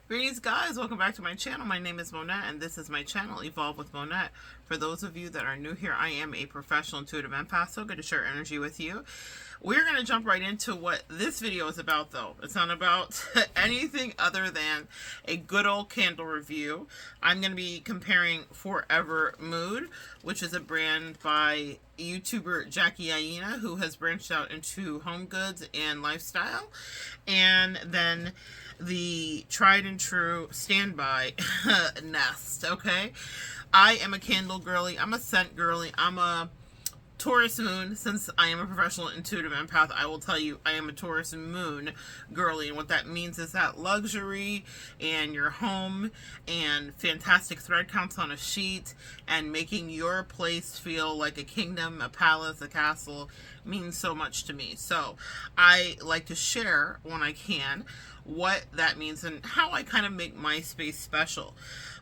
Greetings guys, welcome back to my channel. My name is Monette and this is my channel, Evolve with Monette. For those of you that are new here, I am a professional intuitive empath, so good to share energy with you. We're going to jump right into what this video is about though. It's not about anything other than a good old candle review. I'm going to be comparing FORVR Mood, which is a brand by YouTuber Jackie Aina, who has branched out into home goods and lifestyle. And then the tried and true standby Nest. Okay, I am a candle girly, I'm a scent girly, I'm a Taurus moon. Since I am a professional intuitive empath, I will tell you I am a Taurus moon girly, and what that means is that luxury and your home and fantastic thread counts on a sheet and making your place feel like a kingdom, a palace, a castle means so much to me. So I like to share when I can what that means and how I kind of make my space special.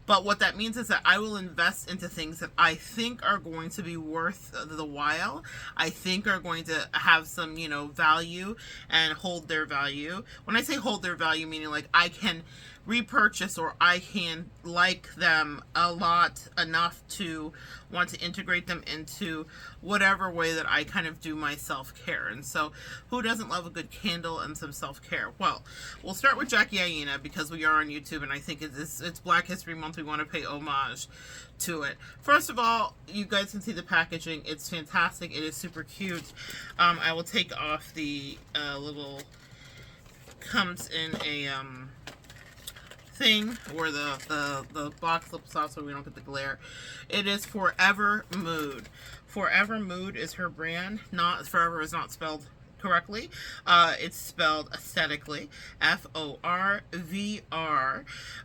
But what that means is that I will invest into things that I think are going to be worth the while. I think are going to have some, value and hold their value. When I say hold their value, meaning like I can repurchase or I can like them a lot enough to want to integrate them into whatever way that I kind of do my self-care. And so who doesn't love a good candle and some self-care? Well, we'll start with Jackie Aina because we are on YouTube and I think it's Black History Month. We want to pay homage to it. First of all, you guys can see the packaging. It's fantastic. It is super cute. I will take off the little, comes in a thing where the box flips off so we don't get the glare. It is FORVR Mood. FORVR Mood is her brand. Not FORVR is not spelled correctly. It's spelled aesthetically. FORVR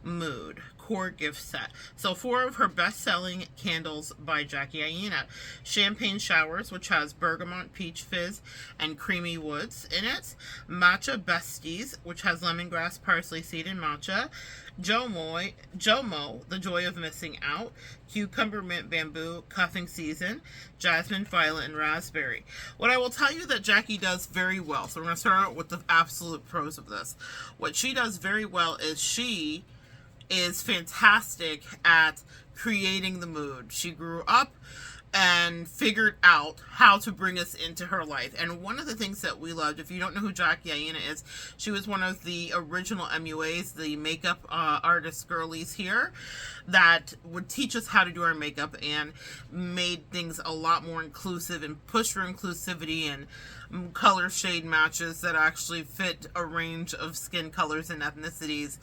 Mood core gift set. So 4 of her best-selling candles by Jackie Aina. Champagne Showers, which has bergamot, peach fizz, and creamy woods in it. Matcha Besties, which has lemongrass, parsley seed, and matcha. Jomo, the joy of missing out. Cucumber, mint, bamboo, cuffing season. Jasmine, violet, and raspberry. What I will tell you that Jackie does very well, so we're going to start out with the absolute pros of this. What she does very well is she is fantastic at creating the mood. She grew up and figured out how to bring us into her life. And one of the things that we loved, if you don't know who Jackie Aina is, she was one of the original MUAs, the makeup artist girlies here, that would teach us how to do our makeup and made things a lot more inclusive and push for inclusivity and color shade matches that actually fit a range of skin colors and ethnicities.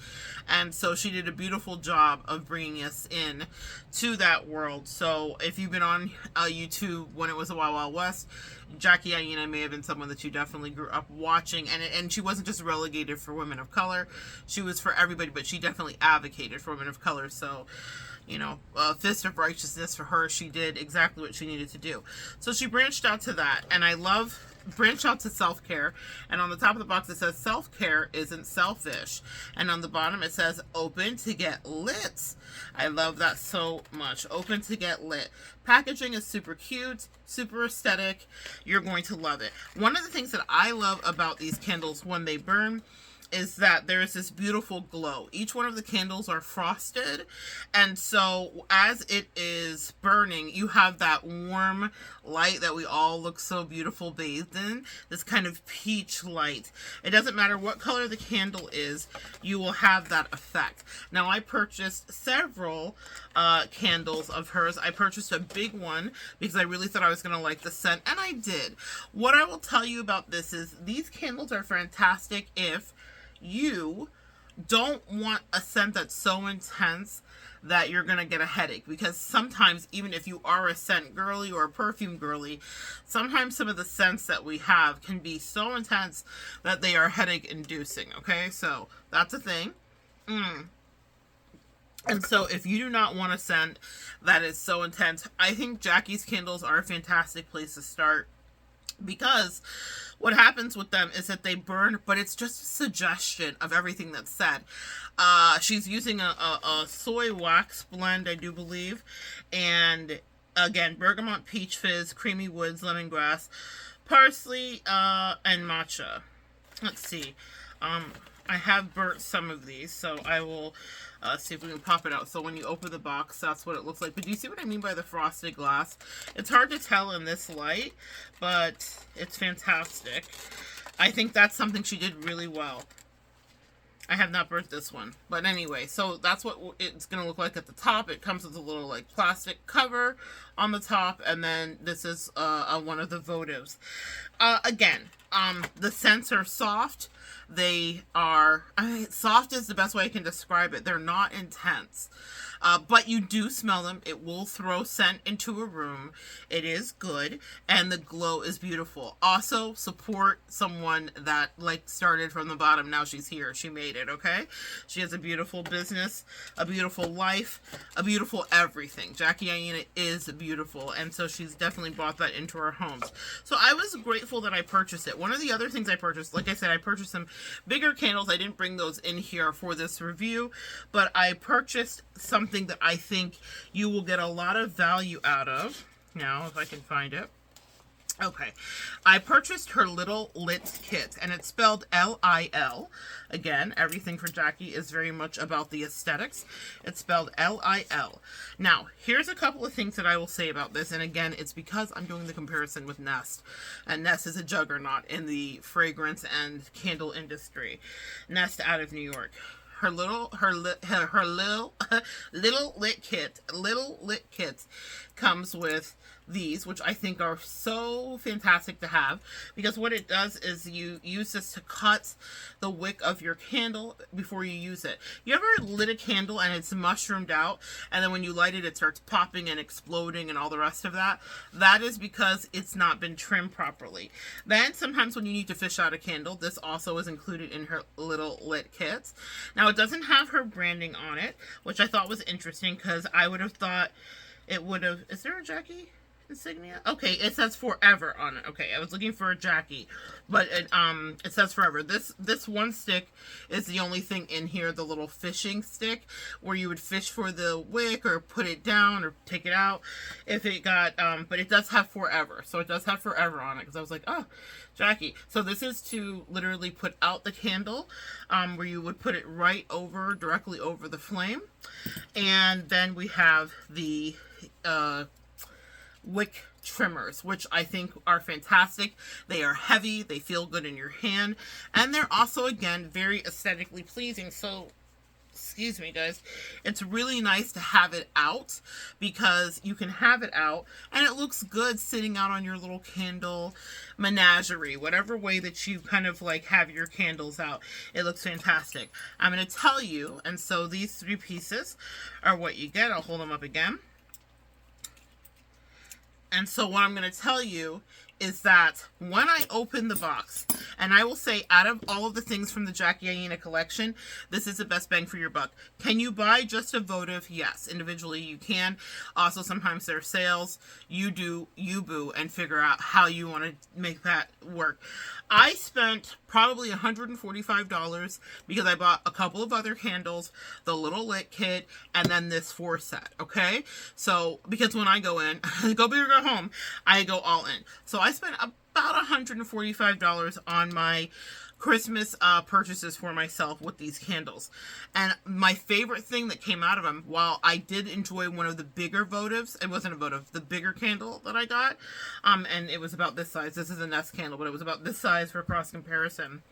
And so she did a beautiful job of bringing us in to that world. So if you've been on YouTube when it was a Wild Wild West, Jackie Aina may have been someone that you definitely grew up watching, and she wasn't just relegated for women of color, she was for everybody, but she definitely advocated for women of color. So a fist of righteousness for her. She did exactly what she needed to do. So she branched out to that, and I love branch out to self-care. And on the top of the box it says self-care isn't selfish, and on the bottom it says open to get lit. I love that so much. Open to get lit. Packaging is super cute, super aesthetic. You're going to love it. One of the things that I love about these candles when they burn is that there is this beautiful glow. Each one of the candles are frosted, and so as it is burning, you have that warm light that we all look so beautiful bathed in, this kind of peach light. It doesn't matter what color the candle is, you will have that effect. Now, I purchased several candles of hers. I purchased a big one because I really thought I was going to like the scent, and I did. What I will tell you about this is these candles are fantastic if you don't want a scent that's so intense that you're going to get a headache, because sometimes, even if you are a scent girly or a perfume girly, sometimes some of the scents that we have can be so intense that they are headache inducing. Okay, so that's a thing. And so if you do not want a scent that is so intense, I think Jackie's candles are a fantastic place to start, because what happens with them is that they burn, but it's just a suggestion of everything that's said. She's using a soy wax blend, I do believe, and again, bergamot, peach fizz, creamy woods, lemongrass, parsley, and matcha. Let's see. I have burnt some of these, so I will see if we can pop it out. So when you open the box, that's what it looks like. But do you see what I mean by the frosted glass? It's hard to tell in this light, but it's fantastic. I think that's something she did really well. I have not burnt this one. But anyway, so that's what it's going to look like at the top. It comes with a little like plastic cover on the top. And then this is one of the votives. Again, the scents are soft. They are, soft is the best way I can describe it. They're not intense. But you do smell them. It will throw scent into a room. It is good. And the glow is beautiful. Also, support someone that like started from the bottom. Now she's here. She made it, okay? She has a beautiful business, a beautiful life, a beautiful everything. Jackie Aina is beautiful. And so she's definitely brought that into our homes. So I was grateful that I purchased it. One of the other things I purchased, like I said, I purchased some bigger candles. I didn't bring those in here for this review, but I purchased something that I think you will get a lot of value out of. Now, if I can find it. Okay. I purchased her Little Lit Kit, and it's spelled L-I-L. Again, everything for Jackie is very much about the aesthetics. It's spelled L-I-L. Now, here's a couple of things that I will say about this, and again, it's because I'm doing the comparison with Nest. And Nest is a juggernaut in the fragrance and candle industry. Nest out of New York. Her little lit kit comes with these, which I think are so fantastic to have, because what it does is you use this to cut the wick of your candle before you use it. You ever lit a candle and it's mushroomed out, and then when you light it, it starts popping and exploding and all the rest of that? That is because it's not been trimmed properly. Then sometimes when you need to fish out a candle, this also is included in her Little Lit kits. Now it doesn't have her branding on it, which I thought was interesting, because I would have thought it would have... Is there a Jackie insignia? Okay, it says FORVR on it. Okay, I was looking for a Jackie, but it says FORVR. This one stick is the only thing in here, the little fishing stick where you would fish for the wick or put it down or take it out if it got but it does have FORVR. So it does have FORVR on it, because I was like, oh, Jackie. So this is to literally put out the candle, where you would put it right over, directly over the flame. And then we have the wick trimmers, which I think are fantastic. They are heavy, they feel good in your hand, and they're also, again, very aesthetically pleasing. So, excuse me guys, it's really nice to have it out, because you can have it out and it looks good sitting out on your little candle menagerie, whatever way that you kind of like have your candles out. It looks fantastic. I'm going to tell you, and so these 3 pieces are what you get. I'll hold them up again. And so what I'm going to tell you is that when I open the box, and I will say out of all of the things from the Jackie Aina collection, this is the best bang for your buck. Can you buy just a votive? Yes, individually you can. Also, sometimes there are sales. You do you boo and figure out how you want to make that work. I spent probably $145 because I bought a couple of other candles, the Little Lit kit, and then this 4 set, okay? So, because when I go in, go big or go home, I go all in. So I spent about $145 on my Christmas purchases for myself with these candles. And my favorite thing that came out of them, while I did enjoy one of the bigger votives, it wasn't a votive, the bigger candle that I got, and it was about this size. This is a Nest candle, but it was about this size for cross comparison.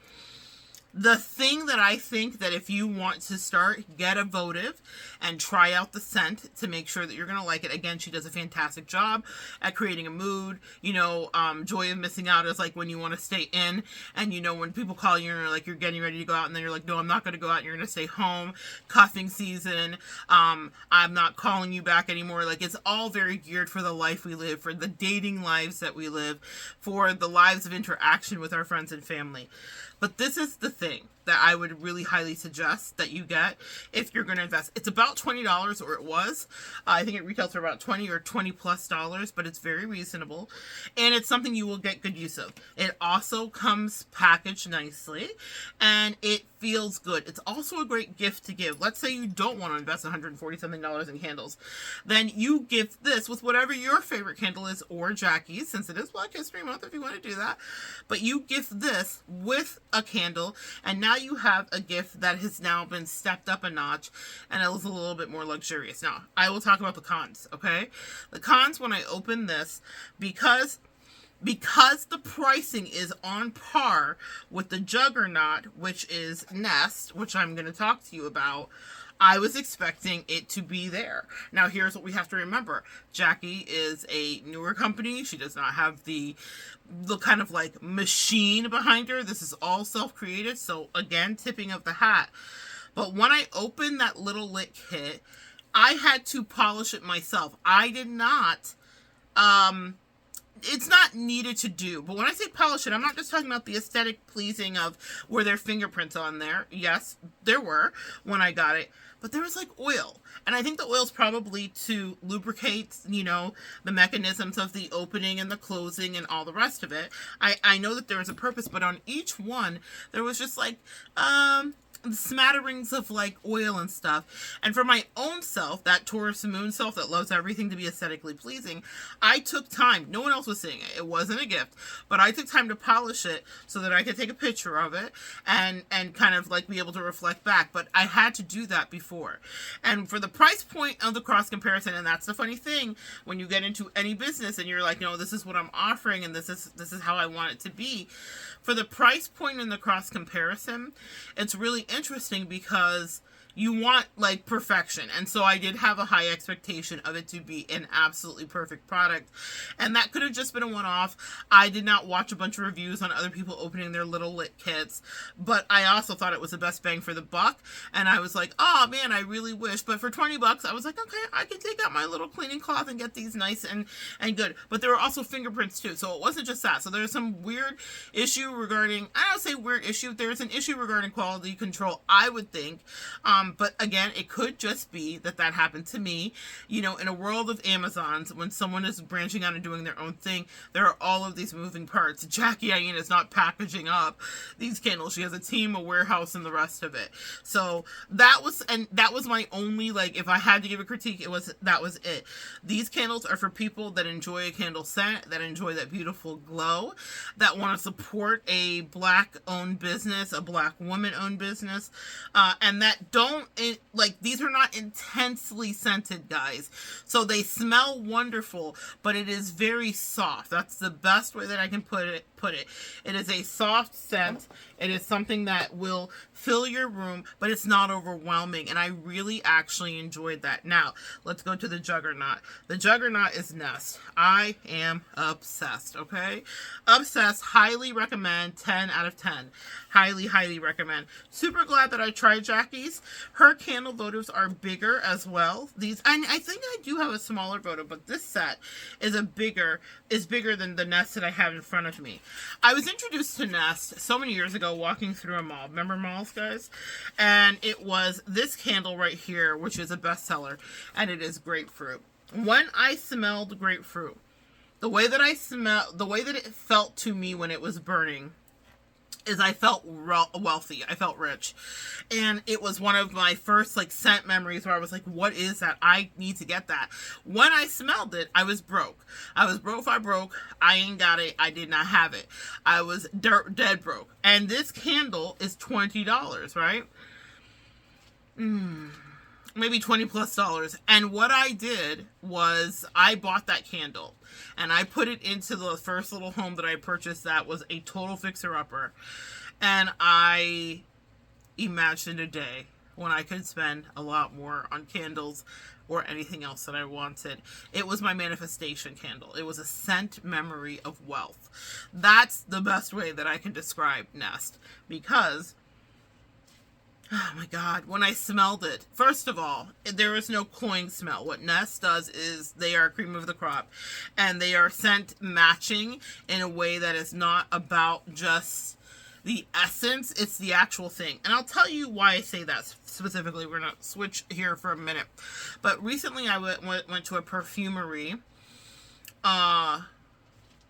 The thing that I think that if you want to start, get a votive and try out the scent to make sure that you're going to like it. Again, she does a fantastic job at creating a mood. You know, joy of missing out is like when you want to stay in, and you know, when people call you and you're like, you're getting ready to go out, and then you're like, no, I'm not going to go out, and you're going to stay home. Cuffing season. I'm not calling you back anymore. Like, it's all very geared for the life we live, for the dating lives that we live, for the lives of interaction with our friends and family. But this is the thing that I would really highly suggest that you get if you're going to invest. It's about $20, or it was. I think it retails for about $20 or $20+, but it's very reasonable. And it's something you will get good use of. It also comes packaged nicely, and it feels good. It's also a great gift to give. Let's say you don't want to invest $140-something in candles. Then you give this with whatever your favorite candle is, or Jackie's, since it is Black History Month if you want to do that. But you gift this with a candle, and now now you have a gift that has now been stepped up a notch and it was a little bit more luxurious. Now, I will talk about the cons, okay? The cons when I open this, because the pricing is on par with the Juggernaut, which is Nest, which I'm going to talk to you about, I was expecting it to be there. Now, here's what we have to remember. Jackie is a newer company. She does not have the kind of like machine behind her. This is all self-created. So again, tipping of the hat. But when I opened that little lit kit, I had to polish it myself. I did not, it's not needed to do. But when I say polish it, I'm not just talking about the aesthetic pleasing of were there fingerprints on there. Yes, there were when I got it. But there was like oil. And I think the oil's probably to lubricate, you know, the mechanisms of the opening and the closing and all the rest of it. I know that there was a purpose, but on each one, there was just like, smatterings of like oil and stuff. And for my own self, that Taurus moon self that loves everything to be aesthetically pleasing, I took time. No one else was seeing it. It wasn't a gift, but I took time to polish it so that I could take a picture of it and kind of like be able to reflect back. But I had to do that before. And for the price point of the cross comparison, and that's the funny thing when you get into any business and you're like, no, this is what I'm offering and this is how I want it to be. For the price point in the cross comparison, it's really interesting because you want like perfection. And so I did have a high expectation of it to be an absolutely perfect product. And that could have just been a one-off. I did not watch a bunch of reviews on other people opening their little lit kits, but I also thought it was the best bang for the buck. And I was like, oh man, I really wish. But for 20 bucks, I was like, okay, I can take out my little cleaning cloth and get these nice and good. But there were also fingerprints too. So it wasn't just that. So there's some weird issue regarding, I don't say weird issue, there's an issue regarding quality control, I would think. But again, it could just be that happened to me. You know, in a world of Amazons, when someone is branching out and doing their own thing, there are all of these moving parts. Jackie Aina is not packaging up these candles. She has a team, a warehouse, and the rest of it. So that was my only, like, if I had to give a critique, that was it. These candles are for people that enjoy a candle scent, that enjoy that beautiful glow, that want to support a Black-owned business, a Black woman-owned business, and that don't, these are not intensely scented, guys. So they smell wonderful, but it is very soft. That's the best way that I can put it. It is a soft scent. It is something that will fill your room, but it's not overwhelming. And I really actually enjoyed that. Now, let's go to the Juggernaut. The Juggernaut is Nest. I am obsessed, okay? Obsessed. Highly recommend. 10 out of 10. Highly, highly recommend. Super glad that I tried Jackie's. Her candle votives are bigger as well. These, and I think I do have a smaller votive, but this set is bigger than the Nest that I have in front of me. I was introduced to Nest so many years ago walking through a mall. Remember malls, guys? And it was this candle right here, which is a bestseller, and it is grapefruit. When I smelled grapefruit, the way that it felt to me when it was burning is I felt wealthy. I felt rich. And it was one of my first like scent memories where I was like, what is that? I need to get that. When I smelled it, I was broke. I ain't got it. I did not have it. I was dead broke. And this candle is $20, right? Maybe $20+. And what I did was I bought that candle and I put it into the first little home that I purchased that was a total fixer-upper. And I imagined a day when I could spend a lot more on candles or anything else that I wanted. It was my manifestation candle. It was a scent memory of wealth. That's the best way that I can describe Nest, because oh my God, when I smelled it, first of all, there is no cloying smell. What Nest does is they are cream of the crop, and they are scent matching in a way that is not about just the essence, it's the actual thing. And I'll tell you why I say that specifically. We're going to switch here for a minute. But recently I went to a perfumery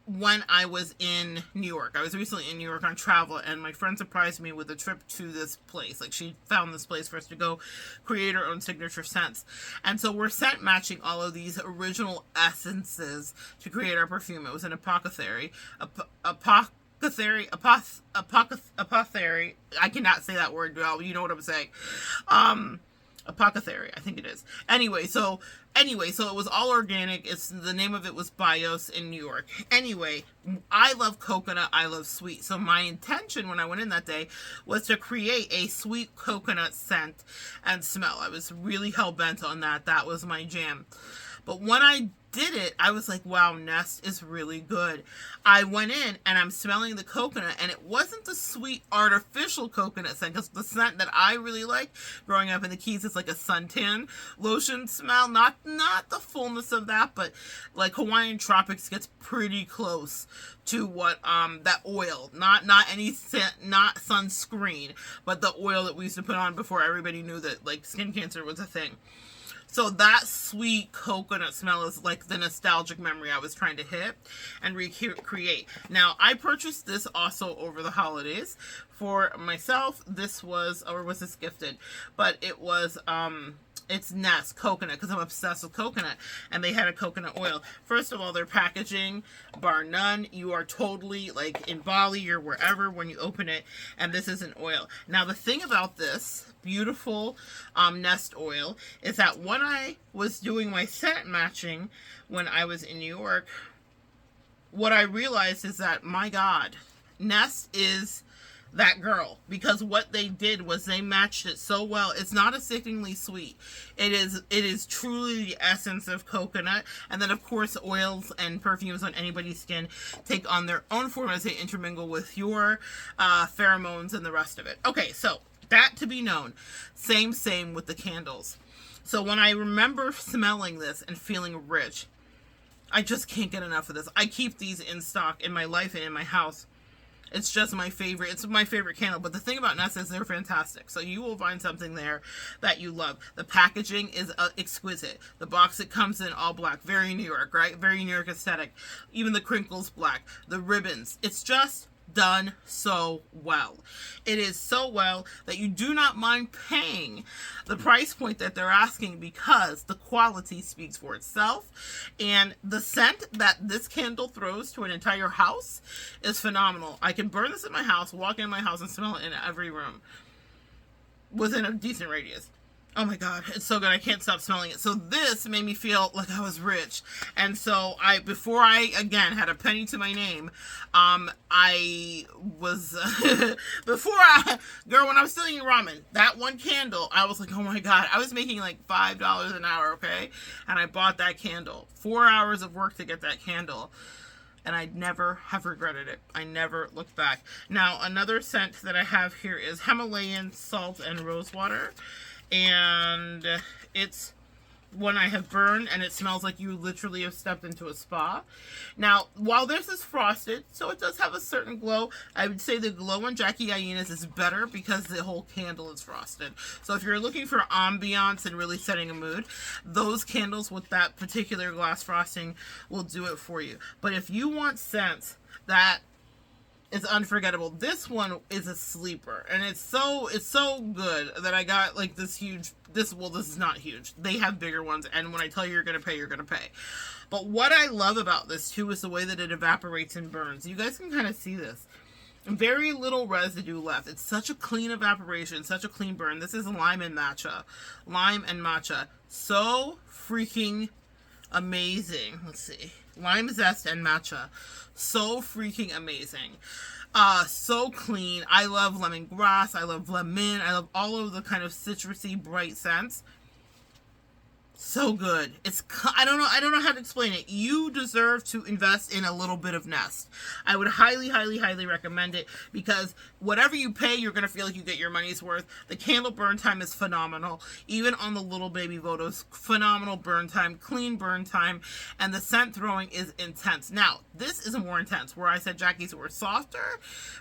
when I was in New York. I was recently in New York on travel, and my friend surprised me with a trip to this place. Like, she found this place for us to go create our own signature scents. And so we're scent matching all of these original essences to create our perfume. It was an apothecary. apothecary. I cannot say that word, well, you know what I'm saying. Apothecary, I think it is. Anyway, so it was all organic. The name of it was Bios in New York. Anyway, I love coconut. I love sweet. So my intention when I went in that day was to create a sweet coconut scent and smell. I was really hell bent on that. That was my jam. But when I did it, I was like, wow, Nest is really good. I went in and I'm smelling the coconut, and it wasn't the sweet artificial coconut scent, because the scent that I really like growing up in the Keys is like a suntan lotion smell. Not the fullness of that, but like Hawaiian Tropics gets pretty close to what that oil, not any scent, not sunscreen, but the oil that we used to put on before everybody knew that like skin cancer was a thing. So that sweet coconut smell is like the nostalgic memory I was trying to hit and recreate. Now, I purchased this also over the holidays for myself. This was, or was this gifted? But it was, it's Nest coconut, because I'm obsessed with coconut, and they had a coconut oil. First of all, their packaging, bar none. You are totally like in Bali or wherever when you open it, and this is an oil. Now, the thing about this beautiful Nest oil is that when I was doing my scent matching when I was in New York, what I realized is that, my God, Nest is that girl, because what they did was they matched it so well. It's not a sickeningly sweet. It is truly the essence of coconut, and then of course oils and perfumes on anybody's skin take on their own form as they intermingle with your pheromones and the rest of it. Okay, so that to be known. Same with the candles. So when I remember smelling this and feeling rich, I just can't get enough of this. I keep these in stock in my life and in my house. It's just my favorite. It's my favorite candle. But the thing about Nest is they're fantastic. So you will find something there that you love. The packaging is exquisite. The box it comes in, all black. Very New York, right? Very New York aesthetic. Even the crinkles black. The ribbons. It's just done so well. It is so well that you do not mind paying the price point that they're asking, because the quality speaks for itself, and the scent that this candle throws to an entire house is phenomenal. I can burn this in my house, walk in my house, and smell it in every room within a decent radius. Oh my God, it's so good. I can't stop smelling it. So this made me feel like I was rich. And so before I, again, had a penny to my name, I was, when I was still eating ramen, that one candle, I was like, oh my God, I was making like $5 an hour, okay? And I bought that candle. 4 hours of work to get that candle. And I never have regretted it. I never looked back. Now, another scent that I have here is Himalayan salt and rose water. And it's one I have burned, and it smells like you literally have stepped into a spa. Now, while this is frosted, so it does have a certain glow, I would say the glow on Jackie Aina's is better because the whole candle is frosted. So if you're looking for ambiance and really setting a mood, those candles with that particular glass frosting will do it for you. But if you want scents that is unforgettable, this one is a sleeper, and it's so good that I got like this huge, this is not huge, they have bigger ones, and when I tell you you're gonna pay. But what I love about this too is the way that it evaporates and burns. You guys can kind of see this. Very little residue left. It's such a clean evaporation, such a clean burn. This is lime and matcha. So freaking amazing. Let's see. Lime zest and matcha. So freaking amazing. So clean. I love lemongrass. I love lemon. I love all of the kind of citrusy, bright scents. So good. I don't know how to explain it. You deserve to invest in a little bit of Nest. I would highly, highly, highly recommend it, because whatever you pay, you're going to feel like you get your money's worth. The candle burn time is phenomenal. Even on the little baby photos, phenomenal burn time, clean burn time, and the scent throwing is intense. Now, this is more intense. Where I said Jackie's were softer,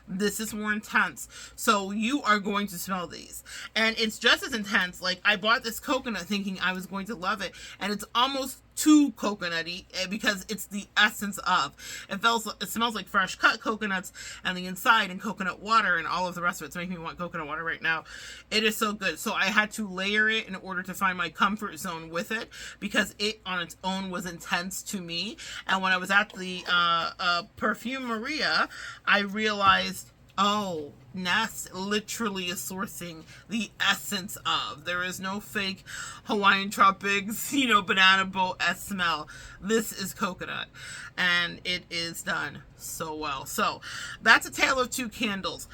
this is more intense. So you are going to smell these. And it's just as intense. Like, I bought this coconut thinking I was going to love it. And it's almost too coconutty because it's the essence of. It smells like fresh cut coconuts and the inside and coconut water and all of the rest of it. It's making me want coconut water right now. It is so good. So I had to layer it in order to find my comfort zone with it because it on its own was intense to me. And when I was at the Perfumeria, I realized, oh, Nest literally is sourcing the essence of. There is no fake Hawaiian Tropics, banana boat smell. This is coconut, and it is done so well. So that's a tale of two candles.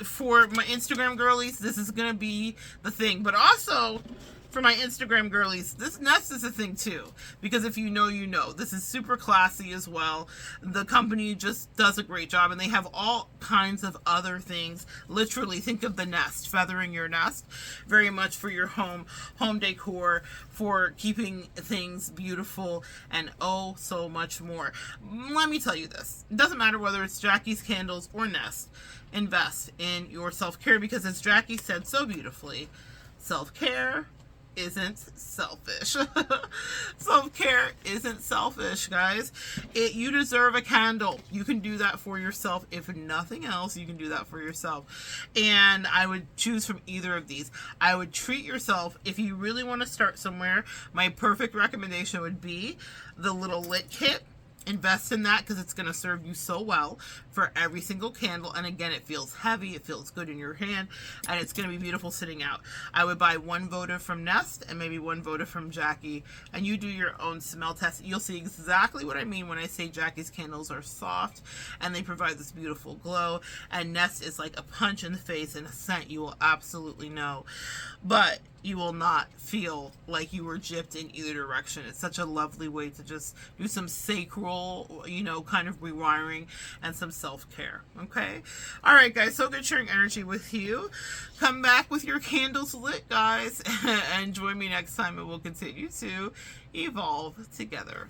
For my Instagram girlies, this is gonna be the thing, but also for my Instagram girlies, this Nest is a thing too, because if you know, you know. This is super classy as well. The company just does a great job, and they have all kinds of other things. Literally, think of the nest, feathering your nest, very much for your home decor, for keeping things beautiful, and oh, so much more. Let me tell you this. It doesn't matter whether it's Jackie's Candles or Nest. Invest in your self-care, because as Jackie said so beautifully, self-care isn't selfish. Self-care isn't selfish, guys. You deserve a candle. You can do that for yourself. If nothing else, you can do that for yourself. And I would choose from either of these. I would treat yourself. If you really want to start somewhere, my perfect recommendation would be the little lit kit. Invest in that because it's going to serve you so well for every single candle. And again, it feels heavy, it feels good in your hand, and it's going to be beautiful sitting out. I would buy one votive from Nest and maybe one votive from Jackie, and you do your own smell test. You'll see exactly what I mean when I say Jackie's candles are soft and they provide this beautiful glow, and Nest is like a punch in the face and a scent you will absolutely know. But you will not feel like you were gypped in either direction. It's such a lovely way to just do some sacral, kind of rewiring and some self-care. Okay? All right, guys. So good sharing energy with you. Come back with your candles lit, guys, and join me next time, and we'll continue to evolve together.